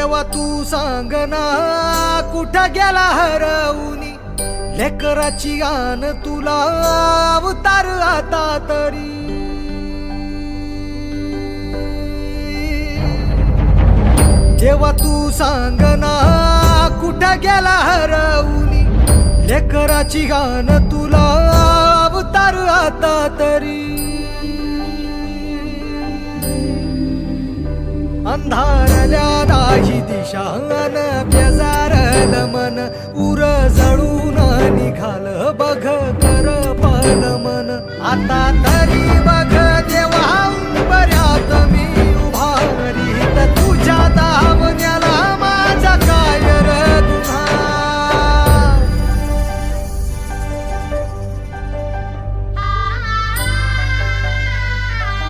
देवा तू सांग ना कुठं गेला हरवूनी लेकराची गान तुला अवतार आता तरी देवा तू सांग ना कुठं गेला हरवूनी लेकराची गान तुला अवतार आता तरी अंधारल्या दाही दिशा